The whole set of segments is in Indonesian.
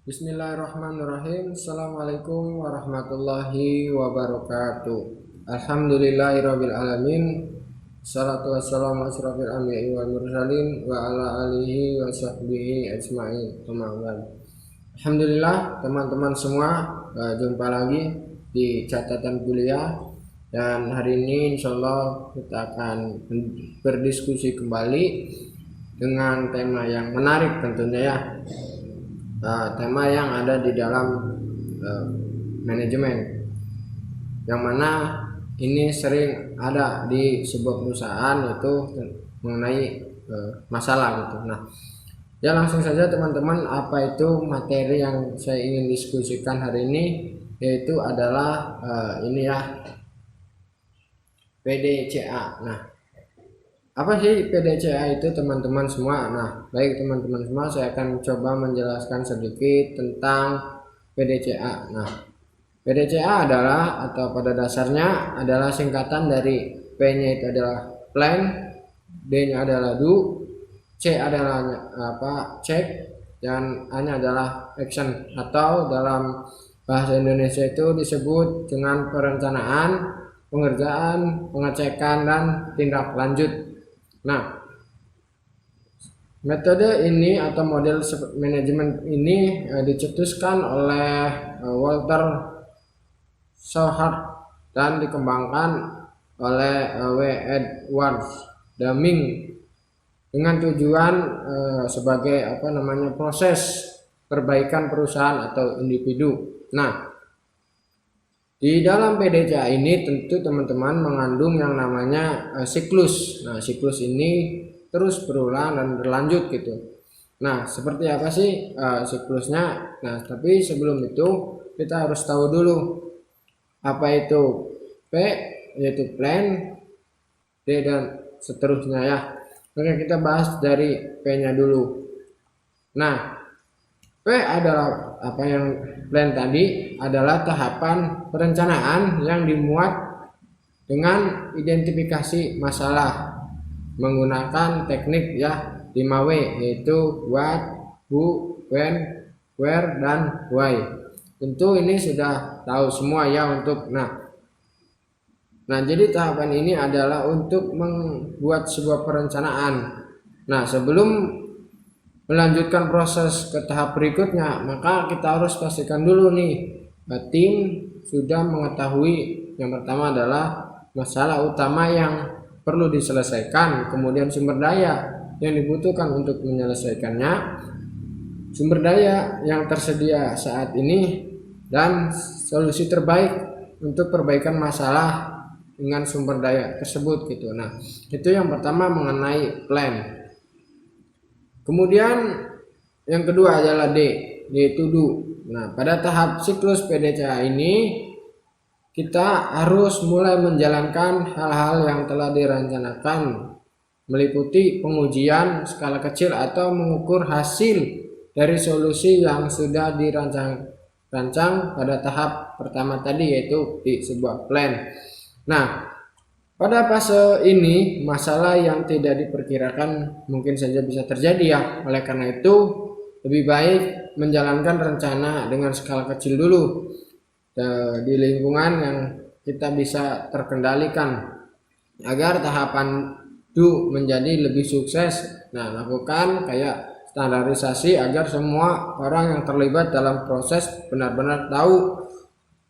Bismillahirrahmanirrahim. Assalamualaikum warahmatullahi wabarakatuh. Alhamdulillahirabbil alamin. Salatu wassalamu ala asrofil anbiya'i wal mursalin wa ala alihi wa sahbihi ajma'in. Alhamdulillah teman-teman semua, jumpa lagi di catatan kuliah, dan hari ini insyaallah kita akan berdiskusi kembali dengan tema yang menarik tentunya ya. Tema yang ada di dalam manajemen, yang mana ini sering ada di sebuah perusahaan, itu mengenai masalah gitu. Nah, ya langsung saja teman-teman, apa itu materi yang saya ingin diskusikan hari ini, yaitu adalah ini ya, PDCA. Nah, apa sih PDCA itu teman-teman semua? Nah, baik teman-teman semua, saya akan coba menjelaskan sedikit tentang PDCA. Nah, PDCA adalah, atau pada dasarnya adalah singkatan dari P-nya itu adalah plan, D-nya adalah do, C adalah check, dan A-nya adalah action, atau dalam bahasa Indonesia itu disebut dengan perencanaan, pengerjaan, pengecekan, dan tindak lanjut. Nah, metode ini atau model manajemen ini dicetuskan oleh Walter Shewhart dan dikembangkan oleh W. Edwards Deming dengan tujuan sebagai proses perbaikan perusahaan atau individu. Nah, di dalam PDCA ini tentu teman-teman mengandung yang namanya siklus. Nah, siklus ini terus berulang dan berlanjut gitu. Nah, seperti apa sih siklusnya? Nah, tapi sebelum itu kita harus tahu dulu apa itu P, yaitu plan, D, dan seterusnya ya. Oke, kita bahas dari P-nya dulu. Nah, P adalah apa yang plan tadi adalah tahapan perencanaan yang dimuat dengan identifikasi masalah menggunakan teknik ya 5W, yaitu what, who, when, where, dan why. Tentu ini sudah tahu semua ya untuk jadi tahapan ini adalah untuk membuat sebuah perencanaan. Nah, sebelum melanjutkan proses ke tahap berikutnya, maka kita harus pastikan dulu nih, tim sudah mengetahui yang pertama adalah masalah utama yang perlu diselesaikan, kemudian sumber daya yang dibutuhkan untuk menyelesaikannya, sumber daya yang tersedia saat ini, dan solusi terbaik untuk perbaikan masalah dengan sumber daya tersebut gitu. Nah, itu yang pertama mengenai plan. Kemudian yang kedua adalah D, yaitu do. Nah, pada tahap siklus PDCA ini kita harus mulai menjalankan hal-hal yang telah direncanakan, meliputi pengujian skala kecil atau mengukur hasil dari solusi yang sudah dirancang pada tahap pertama tadi, yaitu di sebuah plan. Nah, pada fase ini masalah yang tidak diperkirakan mungkin saja bisa terjadi ya. Oleh karena itu lebih baik menjalankan rencana dengan skala kecil dulu di lingkungan yang kita bisa terkendalikan agar tahapan do menjadi lebih sukses. Nah, lakukan kayak standarisasi agar semua orang yang terlibat dalam proses benar-benar tahu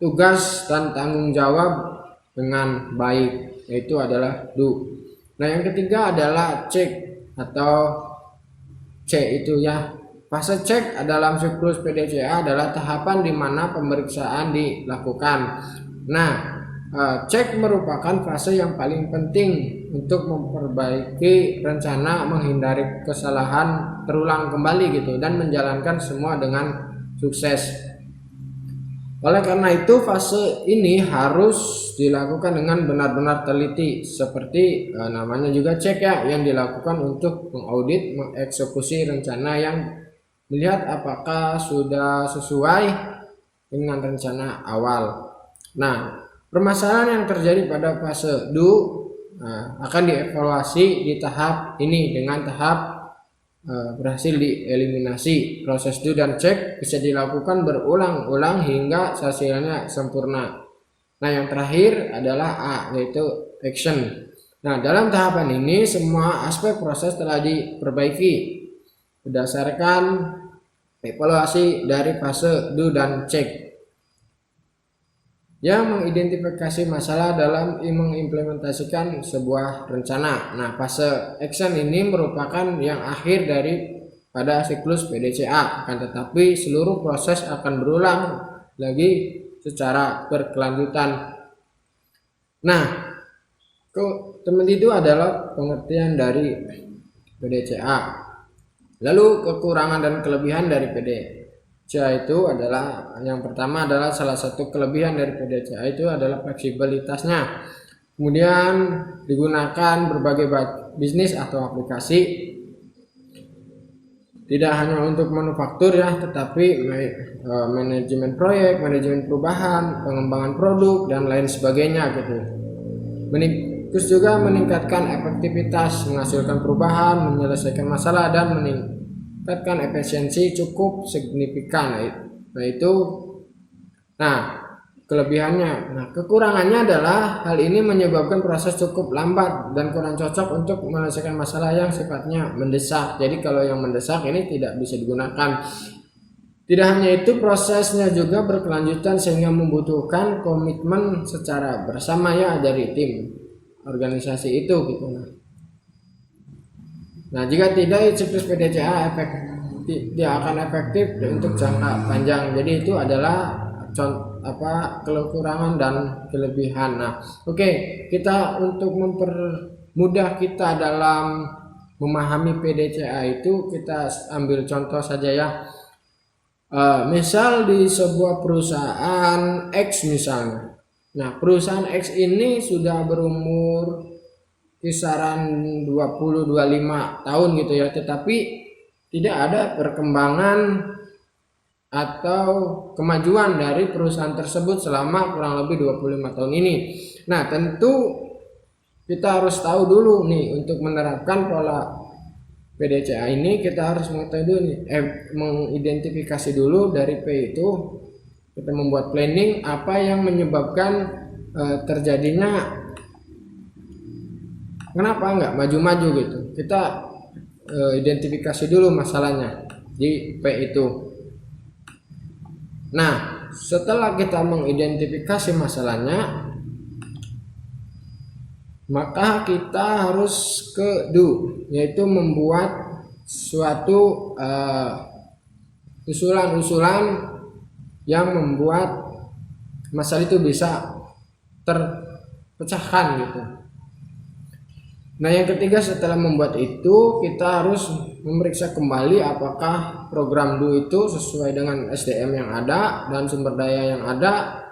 tugas dan tanggung jawab dengan baik, yaitu adalah do. Nah, yang ketiga adalah cek atau C itu ya. Fase cek dalam siklus PDCA adalah tahapan di mana pemeriksaan dilakukan. Nah, cek merupakan fase yang paling penting untuk memperbaiki rencana, menghindari kesalahan terulang kembali gitu, dan menjalankan semua dengan sukses. Oleh karena itu fase ini harus dilakukan dengan benar-benar teliti, seperti namanya juga cek ya, yang dilakukan untuk mengaudit, mengeksekusi rencana yang melihat apakah sudah sesuai dengan rencana awal. Nah, permasalahan yang terjadi pada fase do akan dievaluasi di tahap ini dengan tahap berhasil dieliminasi. Proses do dan check bisa dilakukan berulang-ulang hingga hasilnya sempurna. Nah, yang terakhir adalah A, yaitu action. Nah, dalam tahapan ini semua aspek proses telah diperbaiki berdasarkan evaluasi dari fase do dan check yang mengidentifikasi masalah dalam mengimplementasikan sebuah rencana. Nah, fase action ini merupakan yang akhir pada siklus PDCA, akan tetapi seluruh proses akan berulang lagi secara berkelanjutan. Nah, teman itu adalah pengertian dari PDCA. Lalu kekurangan dan kelebihan dari PDCA itu adalah, yang pertama adalah salah satu kelebihan dari PDCA itu adalah fleksibilitasnya. Kemudian digunakan berbagai bisnis atau aplikasi, tidak hanya untuk manufaktur ya, tetapi manajemen proyek, manajemen perubahan, pengembangan produk dan lain sebagainya gitu. Terus juga meningkatkan efektivitas, menghasilkan perubahan, menyelesaikan masalah dan meningkatkan efisiensi cukup signifikan. Nah, kelebihannya. Nah, kekurangannya adalah hal ini menyebabkan proses cukup lambat dan kurang cocok untuk menyelesaikan masalah yang sifatnya mendesak. Jadi kalau yang mendesak ini tidak bisa digunakan. Tidak hanya itu, prosesnya juga berkelanjutan sehingga membutuhkan komitmen secara bersama ya dari tim organisasi itu gitu. Nah, jika tidak, siklus PDCA tidak akan efektif untuk jangka panjang. Jadi itu adalah kekurangan dan kelebihan. Nah, oke, kita untuk mempermudah kita dalam memahami PDCA itu, kita ambil contoh saja ya. Misal di sebuah perusahaan X misalnya. Nah, perusahaan X ini sudah berumur kisaran 20-25 tahun gitu ya, tetapi tidak ada perkembangan atau kemajuan dari perusahaan tersebut selama kurang lebih 25 tahun ini. Nah, tentu kita harus tahu dulu nih, untuk menerapkan pola PDCA ini kita harus mengetahui dulu nih, mengidentifikasi dulu dari P itu, kita membuat planning apa yang menyebabkan terjadinya, kenapa nggak maju-maju gitu. Kita identifikasi dulu masalahnya di P itu. Nah, setelah kita mengidentifikasi masalahnya, maka kita harus ke do, yaitu membuat suatu usulan-usulan yang membuat masalah itu bisa terpecahkan gitu. Nah, yang ketiga, setelah membuat itu kita harus memeriksa kembali apakah program do itu sesuai dengan SDM yang ada dan sumber daya yang ada.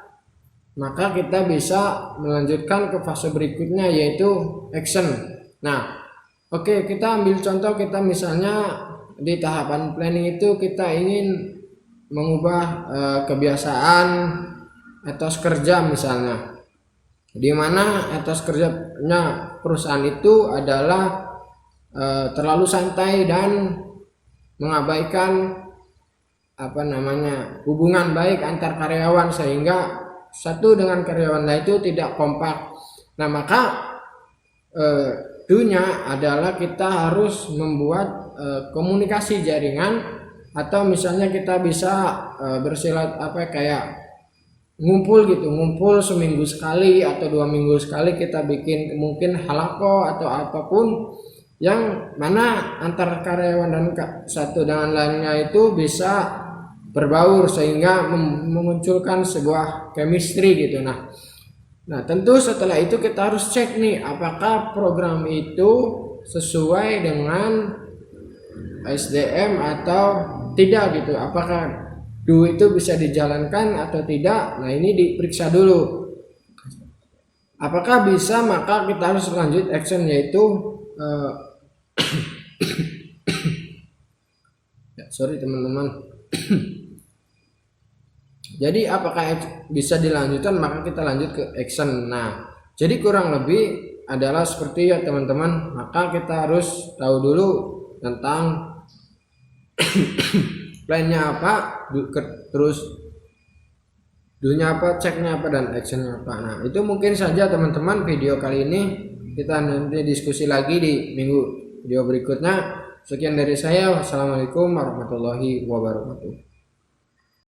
Maka kita bisa melanjutkan ke fase berikutnya, yaitu action. Nah, oke, kita ambil contoh, kita misalnya di tahapan planning itu kita ingin mengubah kebiasaan etos kerja misalnya, di mana etos kerjanya perusahaan itu adalah terlalu santai dan mengabaikan hubungan baik antar karyawan, sehingga satu dengan karyawan lain itu tidak kompak. Nah, maka do-nya adalah kita harus membuat komunikasi jaringan, atau misalnya kita bisa kayak ngumpul seminggu sekali atau 2 minggu sekali, kita bikin mungkin halako atau apapun yang mana antar karyawan dan satu dengan lainnya itu bisa berbaur sehingga memunculkan sebuah chemistry gitu. Nah, tentu setelah itu kita harus cek nih, apakah program itu sesuai dengan SDM atau tidak gitu, apakah do itu bisa dijalankan atau tidak. Nah, ini diperiksa dulu. Apakah bisa, maka kita harus lanjut action, yaitu sorry teman-teman. Jadi apakah bisa dilanjutkan, maka kita lanjut ke action. Nah, jadi kurang lebih adalah seperti ya teman-teman. Maka kita harus tahu dulu tentang plannya apa, terus dulunya apa, ceknya apa, dan actionnya apa. Nah itu mungkin saja teman-teman video kali ini. Kita nanti diskusi lagi di video berikutnya. Sekian dari saya. Wassalamualaikum warahmatullahi wabarakatuh.